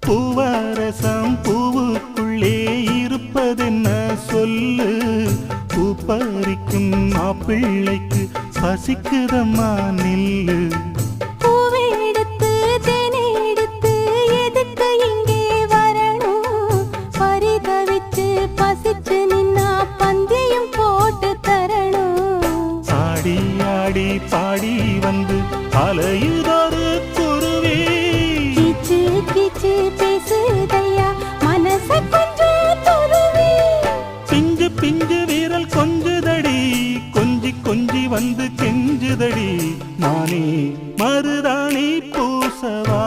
பூவரசம் பூவுக்குள்ளே இருப்பதென்ன சொல்லு, பூ பறிக்கும் மாப்பிள்ளைக்கு பசிக்குதம்மா நில்லு. பூவெடுத்து தேனெடுத்து எதுக்கு இங்கே வரணும், பரிதவிச்சு பசிச்சு நின்னா பந்தியும் போட்டு தரணும். ஆடி ஆடி பாடி வந்து அலையுதொரு குருவி, கீச்சு கீச்சு பேசுதையா மனச கொஞ்சம் துருவி. பிஞ்சு பிஞ்சு வீரல் கொஞ்சுதடி, கொஞ்சி கொஞ்சி வந்து கெஞ்சுதடி, நானே மருதாணி பூசவா.